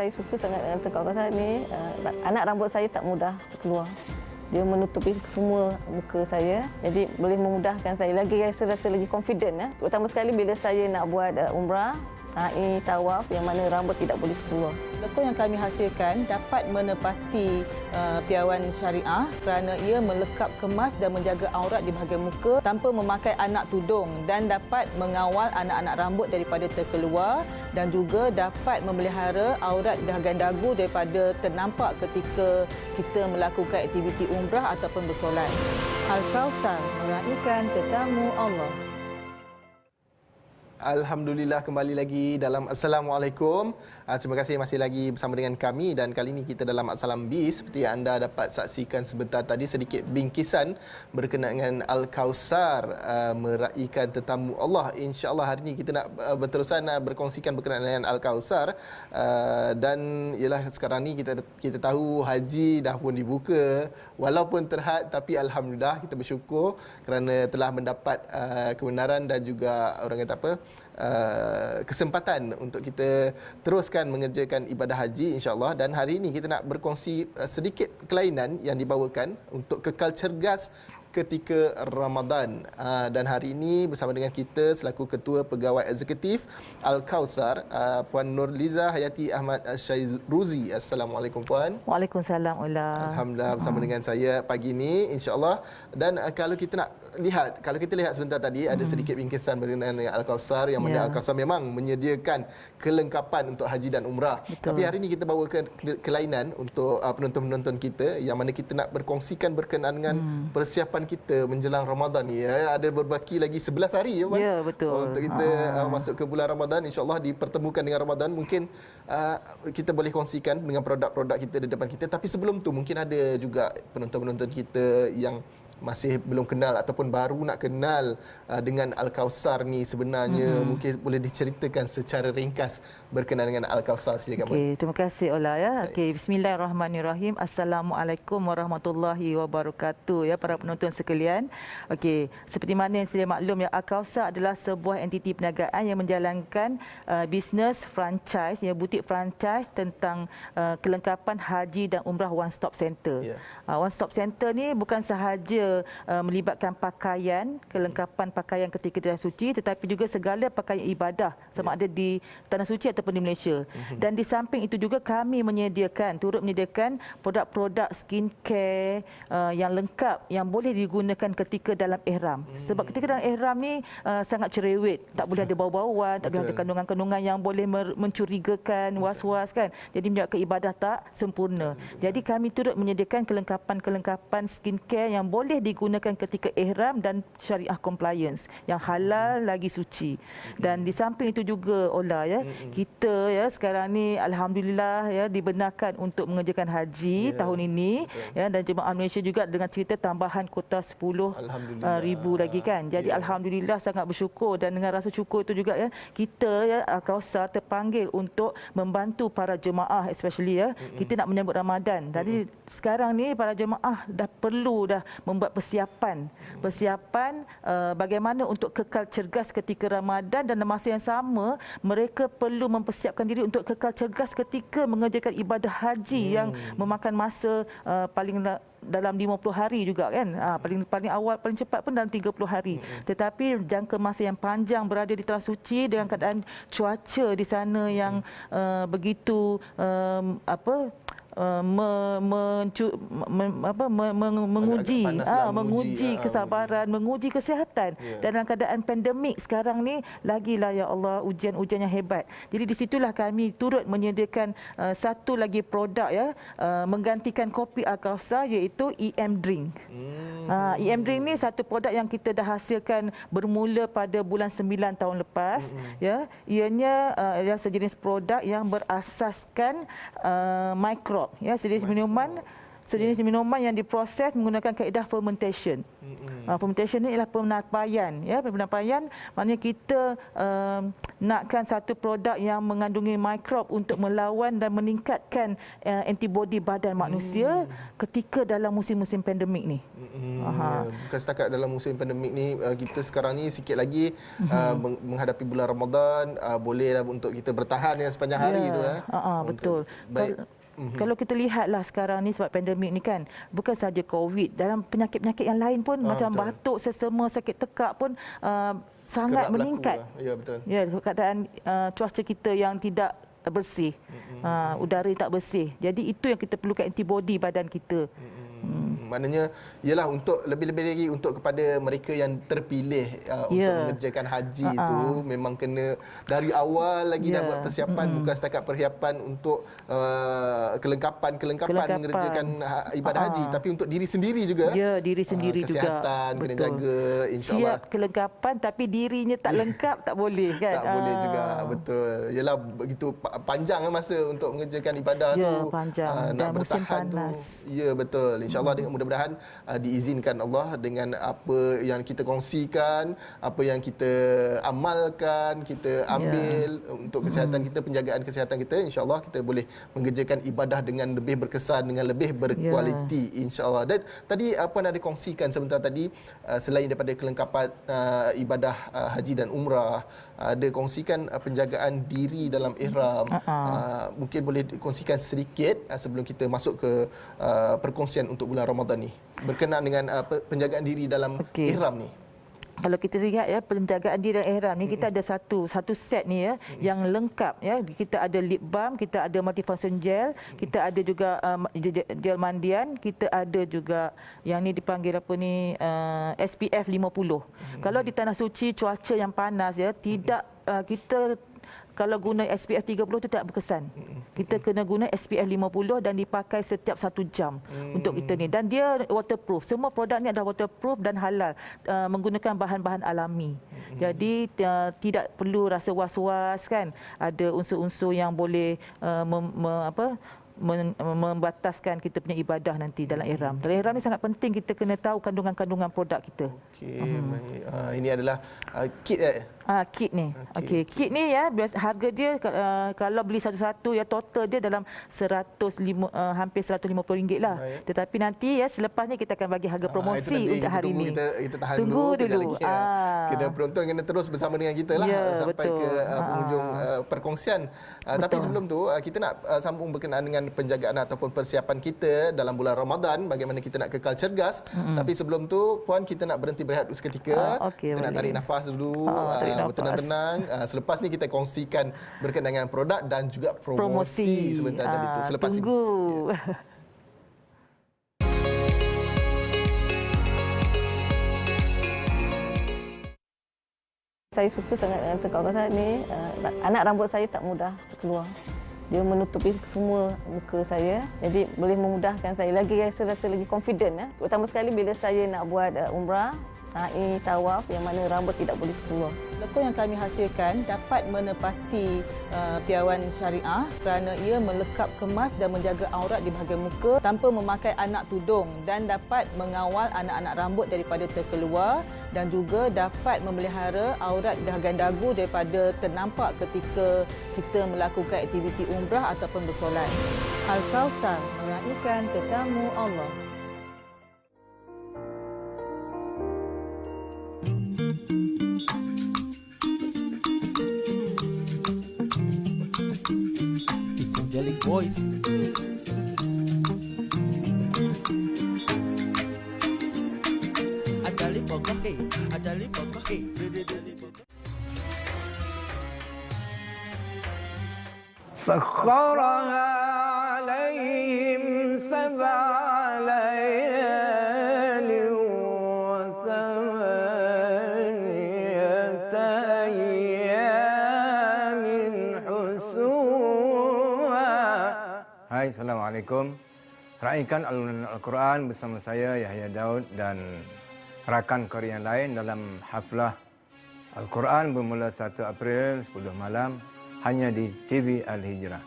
saya suka sangat dengan tekuk Al-Kausar ni, anak rambut saya tak mudah keluar. Dia menutupi semua muka saya, jadi boleh memudahkan saya lagi, saya rasa lagi confident ya. Terutama sekali bila saya nak buat umrah, sa'i, tawaf yang mana rambut tidak boleh keluar. Lekuk yang kami hasilkan dapat menepati piawaian syariah kerana ia melekap kemas dan menjaga aurat di bahagian muka tanpa memakai anak tudung dan dapat mengawal anak-anak rambut daripada terkeluar dan juga dapat memelihara aurat di bahagian dagu daripada ternampak ketika kita melakukan aktiviti umrah ataupun bersolat. Al-Kausar meraihkan tetamu Allah. Alhamdulillah, kembali lagi dalam Assalamualaikum. Terima kasih masih lagi bersama dengan kami dan kali ini kita dalam Assalam Bis. Seperti yang anda dapat saksikan sebentar tadi, sedikit bingkisan berkenaan dengan Al-Kausar meraihkan tetamu Allah. InsyaAllah hari ini kita nak berterusan berkongsikan berkenaan dengan Al-Kausar dan ialah sekarang ni kita tahu haji dah pun dibuka walaupun terhad, tapi Alhamdulillah kita bersyukur kerana telah mendapat kebenaran dan juga orang kata apa, kesempatan untuk kita teruskan mengerjakan ibadah haji insya-Allah. Dan hari ini kita nak berkongsi sedikit kelainan yang dibawakan untuk kekal cergas ketika Ramadan. Dan hari ini bersama dengan kita selaku Ketua Pegawai Eksekutif Al-Kausar, Puan Nurliza Hayati Ahmad Syairuzi. Assalamualaikum Puan. Waalaikumsalam. Alhamdulillah bersama dengan saya pagi ini insya-Allah. Dan kalau kita lihat sebentar tadi ada sedikit bingkisan berkenaan dengan Al-Kausar yang mana Al-Kausar memang menyediakan kelengkapan untuk haji dan umrah. Betul. Tapi hari ini kita bawakan kelainan untuk penonton-penonton kita yang mana kita nak berkongsikan berkenaan dengan persiapan kita menjelang Ramadan ni. Ada berbaki lagi 11 hari ya, Puan? Ya, betul. Untuk kita masuk ke bulan Ramadan, insya-Allah dipertemukan dengan Ramadan. Mungkin kita boleh kongsikan dengan produk-produk kita di depan kita. Tapi sebelum tu mungkin ada juga penonton-penonton kita yang masih belum kenal ataupun baru nak kenal dengan Al-Kausar ni sebenarnya. Mungkin boleh diceritakan secara ringkas berkenaan dengan Al-Kausar. Silakan. Okey, terima kasih Ola ya. Okey, bismillahirrahmanirrahim. Assalamualaikum warahmatullahi wabarakatuh ya para penonton sekalian. Okey, seperti mana yang sedia maklum ya, Al-Kausar adalah sebuah entiti perniagaan yang menjalankan bisnes franchise ya, butik franchise tentang kelengkapan haji dan umrah one stop center. One stop center ni bukan sahaja melibatkan pakaian, kelengkapan pakaian ketika di tanah suci, tetapi juga segala pakaian ibadah sama ada di tanah suci ataupun di Malaysia. Dan di samping itu juga kami turut menyediakan produk-produk skincare yang lengkap yang boleh digunakan ketika dalam ihram. Sebab ketika dalam ihram ni sangat cerewet, tak boleh ada bau-bauan, tak boleh ada kandungan-kandungan yang boleh mencurigakan, was-was kan. Jadi menyebabkan ibadah tak sempurna. Jadi kami turut menyediakan kelengkapan skincare yang boleh digunakan ketika ihram dan syariah compliance yang halal lagi suci. Dan di samping itu juga Ola ya, kita ya sekarang ni alhamdulillah ya dibenarkan untuk mengerjakan haji tahun ini ya, dan jemaah Malaysia juga dengan cerita tambahan kuota 10,000 lagi kan. Jadi alhamdulillah sangat bersyukur, dan dengan rasa syukur itu juga ya kita ya Al-Kausar terpanggil untuk membantu para jemaah, especially ya kita nak menyambut Ramadan. Jadi sekarang ni para jemaah perlu membuat persiapan bagaimana untuk kekal cergas ketika Ramadan, dan dalam masa yang sama mereka perlu mempersiapkan diri untuk kekal cergas ketika mengerjakan ibadah haji yang memakan masa paling dalam 50 hari juga kan. Paling awal paling cepat pun dalam 30 hari. Tetapi jangka masa yang panjang berada di tanah suci dengan keadaan cuaca di sana yang begitu menguji kesabaran, menguji kesihatan. Dan dalam keadaan pandemik sekarang ni lagilah ya Allah ujian-ujian yang hebat. Jadi di situlah kami turut menyediakan satu lagi produk ya, menggantikan kopi Al-Kausar, iaitu EM Drink. EM Drink ni satu produk yang kita dah hasilkan bermula pada bulan 9 tahun lepas ya. Ianya sejenis produk yang berasaskan mikrob ya, sejenis minuman sejenis minuman yang diproses menggunakan kaedah fermentation. Fermentation ni ialah penapaian, ya. Penapaian maknanya kita nakkan satu produk yang mengandungi mikrob untuk melawan dan meningkatkan antibodi badan manusia ketika dalam musim-musim pandemik ni. Bukan setakat dalam musim pandemik ni, kita sekarang ni sikit lagi menghadapi bulan Ramadan, bolehlah untuk kita bertahan yang sepanjang hari tu. Betul. Baik. Kalau kita lihatlah sekarang ni sebab pandemik ni kan, bukan saja COVID, dalam penyakit-penyakit yang lain pun macam betul. batuk, sesama, sakit tekak pun sangat Kerap meningkat. berlaku. Ya, betul. Ya, keadaan cuaca kita yang tidak bersih, udara yang tak bersih. Jadi itu yang kita perlukan, antibodi badan kita. Maknanya ialah untuk lebih-lebih lagi untuk kepada mereka yang terpilih untuk mengerjakan haji itu memang kena dari awal lagi dah buat persiapan, bukan setakat persiapan untuk kelengkapan mengerjakan ibadah haji, tapi untuk diri sendiri juga. Ya, diri sendiri juga. Kesihatan kena jaga, insya-Allah. Siap kelengkapan tapi dirinya tak lengkap tak boleh kan. Tak boleh juga, betul. Yalah begitu panjang masa untuk mengerjakan ibadah tu. Panjang. Nak Dan musim bertahan panas. tu. Ya, betul. Insya-Allah mudah-mudahan diizinkan Allah dengan apa yang kita kongsikan, apa yang kita amalkan, kita ambil untuk kesihatan kita, penjagaan kesihatan kita, insya-Allah kita boleh mengerjakan ibadah dengan lebih berkesan, dengan lebih berkualiti, insya-Allah. Dan tadi apa yang ada kongsikan sebentar tadi, selain daripada kelengkapan ibadah haji dan umrah, ada kongsikan penjagaan diri dalam ihram. Mungkin boleh kongsikan sedikit sebelum kita masuk ke perkongsian untuk bulan Ramadan ni berkenaan dengan penjagaan diri dalam ihram ni. Kalau kita lihat ya, penjagaan diri dan ihram ni kita ada satu set ni ya yang lengkap ya. Kita ada lip balm, kita ada multifunction gel, kita ada juga gel mandian, kita ada juga yang ni dipanggil apa ni SPF 50. Kalau di tanah suci cuaca yang panas ya, tidak kita kalau guna SPF 30 itu tak berkesan. Kita kena guna SPF 50 dan dipakai setiap 1 jam untuk kita ni. Dan dia waterproof. Semua produk ni adalah waterproof dan halal, menggunakan bahan-bahan alami. Jadi tidak perlu rasa was-was kan. Ada unsur-unsur yang boleh membataskan kita punya ibadah nanti dalam ihram. Dalam ihram ni sangat penting kita kena tahu kandungan-kandungan produk kita. Baik. Ini adalah kit Kit ni. Okey, kit ni ya harga dia kalau beli satu-satu ya total dia dalam hampir RM150 lah. Baik. Tetapi nanti ya selepas ni kita akan bagi harga promosi untuk hari ni. Kita tahan Tunggu dulu. dulu. Kena penonton kena terus bersama dengan kita lah sampai betul. ke penghujung perkongsian. Tapi sebelum tu kita nak sambung berkenaan dengan penjagaan ataupun persiapan kita dalam bulan Ramadan, bagaimana kita nak kekal cergas. Tapi sebelum tu puan, kita nak berhenti berehat seketika. Kita nak tarik nafas dulu. Bertenang-tenang. Selepas ni kita kongsikan berkenaan dengan produk dan juga promosi sebentar tadi tu. Selepas tunggu. ini. Saya suka sangat dengan kawasan ni. Anak rambut saya tak mudah keluar. Dia menutupi semua muka saya. Jadi boleh memudahkan saya. Lagi rasa lagi confident. Terutama sekali bila saya nak buat umrah, sa'i, tawaf yang mana rambut tidak boleh keluar. Lekuk yang kami hasilkan dapat menepati piawaian syariah kerana ia melekap kemas dan menjaga aurat di bahagian muka tanpa memakai anak tudung dan dapat mengawal anak-anak rambut daripada terkeluar dan juga dapat memelihara aurat di bahagian dagu daripada ternampak ketika kita melakukan aktiviti umrah ataupun bersolat. Al-Kausar meraihkan tetamu Allah. Angelic voice. Ajali pokok hey, ajali pokok hey, ajali pokok. Sakharaha alaihim sab'a layali wa thamaniyata ayyamin husuma. Hai, Assalamualaikum. Raikan alunan Al-Quran bersama saya Yahya Daud dan rakan Korea yang lain dalam haflah Al-Quran bermula 1 April 10 malam hanya di TV Al-Hijrah.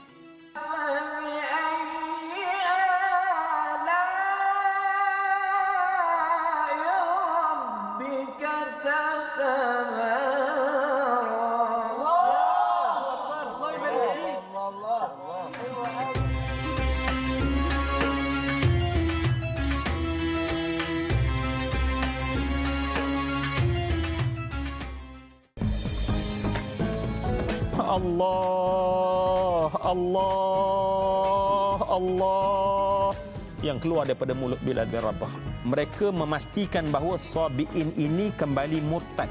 Allah, Allah, Allah yang keluar daripada mulut Bilal bin Rabah. Mereka memastikan bahawa Sabi'in ini kembali murtad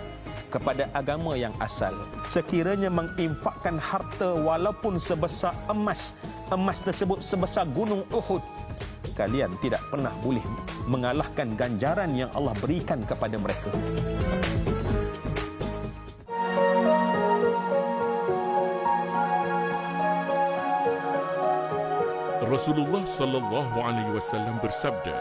kepada agama yang asal. Sekiranya menginfakkan harta walaupun sebesar emas, emas tersebut sebesar gunung Uhud, kalian tidak pernah boleh mengalahkan ganjaran yang Allah berikan kepada mereka. Rasulullah sallallahu alaihi wasallam bersabda,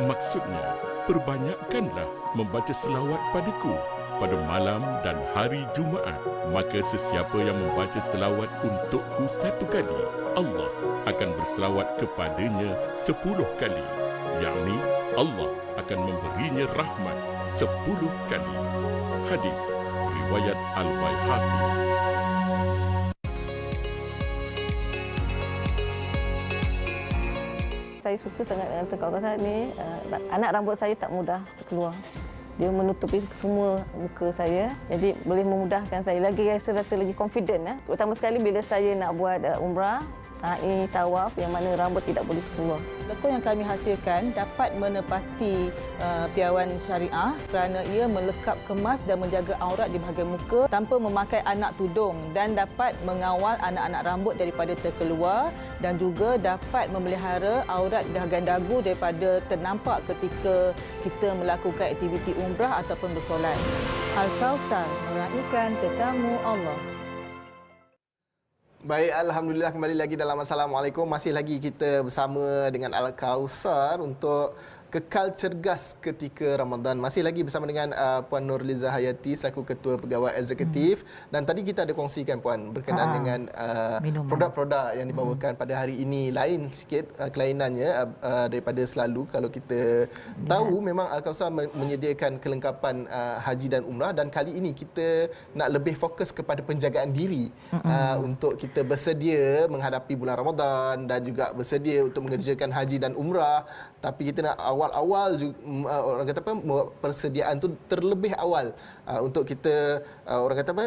maksudnya, perbanyakkanlah membaca selawat padaku pada malam dan hari Jumaat. Maka sesiapa yang membaca selawat untukku 1 kali, Allah akan berselawat kepadanya 10 kali. Yakni Allah akan memberinya rahmat 10 kali. Hadis riwayat Al-Baihaqi. Saya suka sangat dengan kawasan ni. Anak rambut saya tak mudah keluar. Dia menutupi semua muka saya. Jadi boleh memudahkan saya. Lagi rasa lagi confident. Terutama sekali bila saya nak buat umrah, sa'i, tawaf yang mana rambut tidak boleh keluar. Lekuk yang kami hasilkan dapat menepati piawan syariah kerana ia melekap kemas dan menjaga aurat di bahagian muka tanpa memakai anak tudung dan dapat mengawal anak-anak rambut daripada terkeluar dan juga dapat memelihara aurat di bahagian dagu daripada ternampak ketika kita melakukan aktiviti umrah ataupun bersolat. Al-Kausar meraihkan tetamu Allah. Baik, Alhamdulillah kembali lagi dalam Assalamualaikum. Masih lagi kita bersama dengan Al-Kausar untuk kekal cergas ketika Ramadan. Masih lagi bersama dengan Puan Nurliza Hayati selaku Ketua Pegawai Eksekutif. Dan tadi kita ada kongsikan Puan berkenaan dengan produk-produk yang dibawakan pada hari ini. Lain sikit kelainannya daripada selalu. Kalau kita tahu memang Al-Kausar menyediakan kelengkapan haji dan umrah, dan kali ini kita nak lebih fokus kepada penjagaan diri untuk kita bersedia menghadapi bulan Ramadan dan juga bersedia untuk mengerjakan haji dan umrah. Tapi kita nak awal-awal orang kata apa, persediaan tu terlebih awal untuk kita orang kata apa,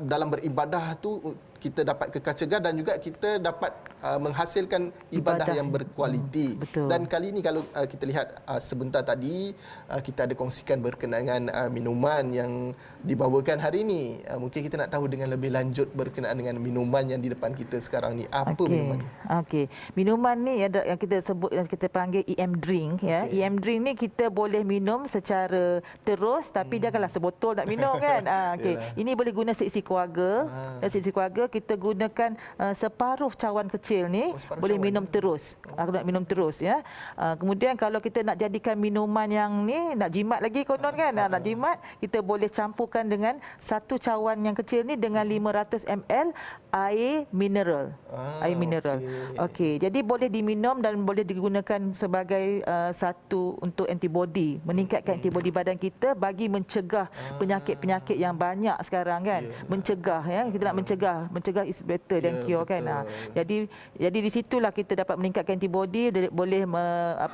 dalam beribadah tu kita dapat kekal cergas dan juga kita dapat menghasilkan ibadah yang berkualiti. Betul. Dan kali ini kalau kita lihat sebentar tadi kita ada kongsikan berkenaan dengan minuman yang dibawakan hari ini. Mungkin kita nak tahu dengan lebih lanjut berkenaan dengan minuman yang di depan kita sekarang ni. Apa minuman? Okey. Minuman ni yang kita sebut, yang kita panggil EM drink ya. EM drink ni kita boleh minum secara terus, tapi janganlah sebotol nak minum kan. Okey. Ini boleh guna seisi keluarga. Seisi keluarga kita gunakan separuh cawan kecil ni, boleh minum terus. Nak minum terus ya. Kemudian kalau kita nak jadikan minuman yang ni, nak jimat lagi konon kan, nak jimat, kita boleh campurkan dengan satu cawan yang kecil ni dengan 500 ml air mineral. Air mineral. Okey, jadi boleh diminum dan boleh digunakan sebagai satu untuk antibody, meningkatkan antibody badan kita bagi mencegah penyakit-penyakit yang banyak sekarang kan. Mencegah ya, kita nak mencegah is better than cure kan. Jadi di situlah kita dapat meningkatkan antibody, boleh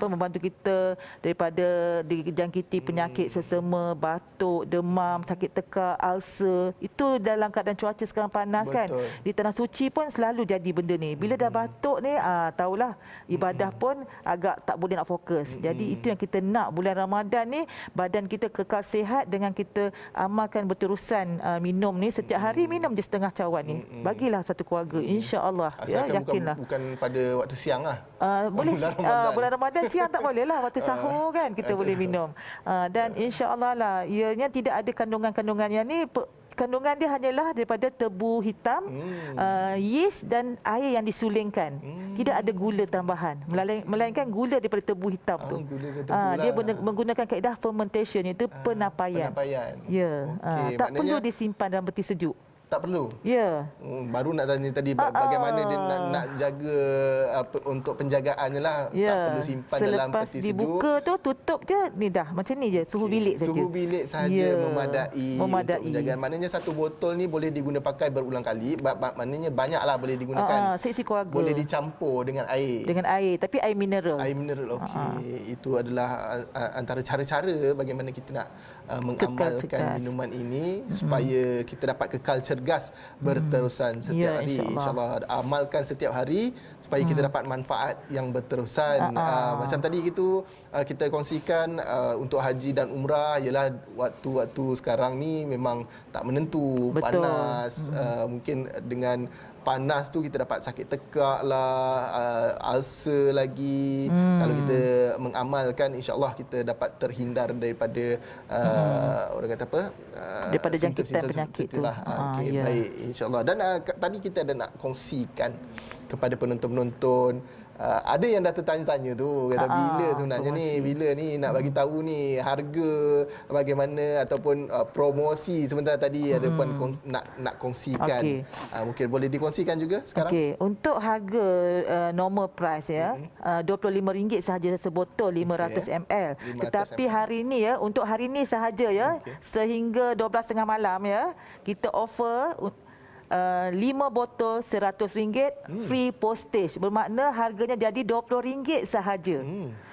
membantu kita daripada dijangkiti penyakit sesama, batuk, demam, sakit tekak, ulcer. Itu dalam keadaan cuaca sekarang panas kan. Di tanah suci pun selalu jadi benda ni. Bila dah batuk ni, tahulah ibadah pun agak tak boleh nak fokus. Jadi itu yang kita nak bulan Ramadan ni, badan kita kekal sihat dengan kita amalkan berterusan minum ni setiap hari, minum je setengah cawan ni. Bagilah satu keluarga, insya-Allah ya, yakinlah. Bukan pada waktu siang lah. Boleh bulan Ramadan siang tak boleh lah, waktu sahur kan kita boleh minum. Dan insya-Allah lah, ianya tidak ada kandungan-kandungan yang ni. Kandungan dia hanyalah daripada tebu hitam, yeast dan air yang disulingkan. Tidak ada gula tambahan, melainkan gula daripada tebu hitam tu. Dia menggunakan kaedah fermentation, iaitu penapaian. Ya, tak perlu disimpan dalam peti sejuk. Tak perlu? Ya. Baru nak tanya tadi bagaimana dia nak jaga untuk penjagaannya lah. Ya. Tak perlu simpan dalam peti sejuk. Selepas dibuka tu tutup je, ni dah macam ni je, suhu bilik saja. Suhu bilik saja memadai untuk penjagaan. Maknanya satu botol ni boleh diguna pakai berulang kali. Maknanya banyaklah boleh digunakan. Seisi keluarga. Boleh dicampur dengan air. Dengan air, tapi air mineral. Air mineral, okey. Itu adalah antara cara-cara bagaimana kita nak mengamalkan minuman ini supaya kita dapat kekal cergas cergas berterusan setiap Ya, hari. insya-Allah. InsyaAllah amalkan setiap hari supaya kita dapat manfaat yang berterusan. Macam tadi itu kita kongsikan untuk haji dan umrah ialah waktu-waktu sekarang ni memang tak menentu, Betul. panas, mungkin dengan panas tu kita dapat sakit tekak lah, ulcer lagi. Kalau kita mengamalkan, insya-Allah kita dapat terhindar daripada orang kata apa? Daripada jangkitan simptom-simptom penyakit seperti tu. itulah. Okey, Ya. baik, insya-Allah. Dan tadi kita ada nak kongsikan kepada penonton-penonton. Ada yang dah tertanya-tanya tu, kata bila sebenarnya ni, bila ni nak bagi tahu ni harga bagaimana ataupun promosi sebentar tadi ada puan nak kongsikan. Okey. Mungkin boleh dikongsikan juga sekarang. Okey, untuk harga normal price ya, RM25 sahaja sebotol 500 ml. 500 Tetapi ml. hari ni ya, untuk hari ni sahaja ya, sehingga 12.30 malam ya, kita offer 5 botol RM100 free postage. Bermakna harganya jadi RM20 sahaja.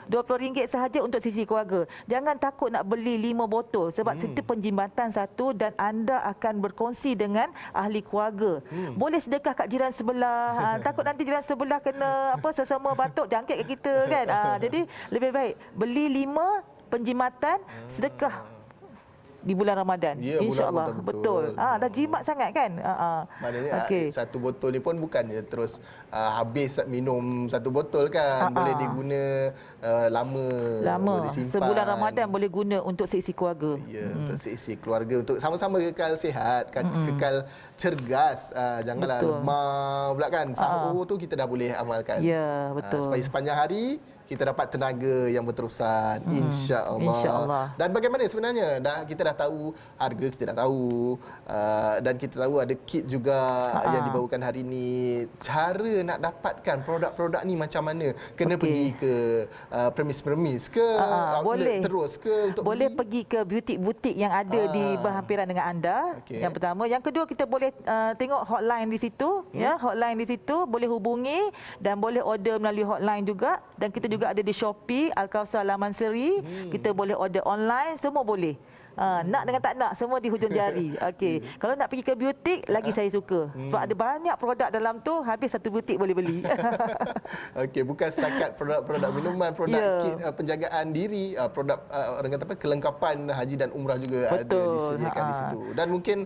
RM20 sahaja untuk sisi keluarga. Jangan takut nak beli 5 botol sebab itu penjimbatan satu dan anda akan berkongsi dengan ahli keluarga. Boleh sedekah kat jiran sebelah. Takut nanti jiran sebelah kena sesama batuk jangkit ke kita kan. Jadi lebih baik beli 5 penjimatan sedekah di bulan Ramadan. Ya, bulan InsyaAllah. Ramadan, Betul. betul. Dah jimat sangat kan? Maknanya Okey. satu botol ni pun bukannya terus habis minum satu botol kan. Boleh diguna lama. Boleh simpan. Sebulan Ramadan boleh guna untuk seisi keluarga. Ya, untuk seisi keluarga, untuk sama-sama kekal sihat, kekal cergas. Janganlah Betul. lemah pula kan. Sahur tu kita dah boleh amalkan. Ya, betul. Supaya sepanjang hari kita dapat tenaga yang berterusan, insya-Allah. InsyaAllah. Dan bagaimana sebenarnya? Kita dah tahu harga, kita dah tahu, dan kita tahu ada kit juga yang dibawakan hari ini. Cara nak dapatkan produk-produk ni macam mana? Kena pergi ke premis-premis ke outlet boleh. terus ke untuk boleh beli? pergi ke butik-butik yang ada di berhampiran dengan anda. Okey. Yang pertama, yang kedua kita boleh tengok hotline di situ, ya, hotline di situ boleh hubungi dan boleh order melalui hotline juga, dan kita juga ada di Shopee Al-Kausar Laman Seri. Kita boleh order online, semua boleh. Nak dengan tak nak semua di hujung jari. Okey. Kalau nak pergi ke butik lagi saya suka. Sebab ada banyak produk dalam tu, habis satu butik boleh beli. Okey, bukan setakat produk-produk minuman, produk Ya. kit penjagaan diri, produk orang kata apa, kelengkapan haji dan umrah juga ada Betul. disediakan di situ. Dan mungkin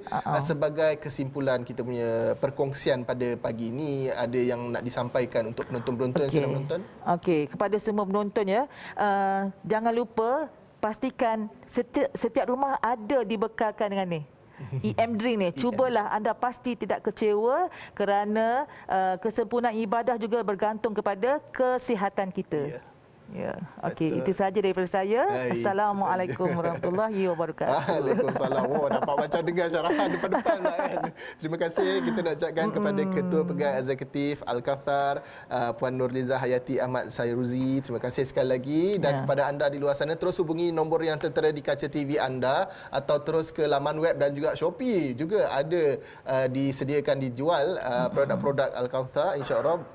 sebagai kesimpulan kita punya perkongsian pada pagi ini, ada yang nak disampaikan untuk penonton-penonton yang sedang menonton? Okey, kepada semua penonton ya, jangan lupa pastikan setiap rumah ada dibekalkan dengan ni. EM drink ni, cubalah anda pasti tidak kecewa kerana kesempurnaan ibadah juga bergantung kepada kesihatan kita. Ya. Okey, Betul. itu sahaja daripada saya. Baik, Assalamualaikum warahmatullahi wabarakatuh. Waalaikumsalam. Dapat macam dengar syarahan depan-depan lah kan. Terima kasih kita nak ucapkan kepada Ketua Peguam Eksekutif Al-Kausar, Puan Nurliza Hayati Ahmad Sayruzi. Terima kasih sekali lagi. Dan kepada anda di luar sana, terus hubungi nombor yang tertera di kaca TV anda atau terus ke laman web dan juga Shopee. Juga ada disediakan dijual produk-produk Al-Kausar.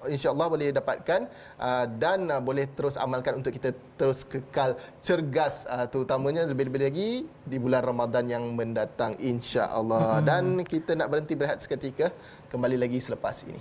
InsyaAllah boleh dapatkan dan boleh terus amalkan untuk kita terus kekal cergas, terutamanya lebih-lebih lagi di bulan Ramadan yang mendatang, insya-Allah. Dan kita nak berhenti berehat seketika, kembali lagi selepas ini.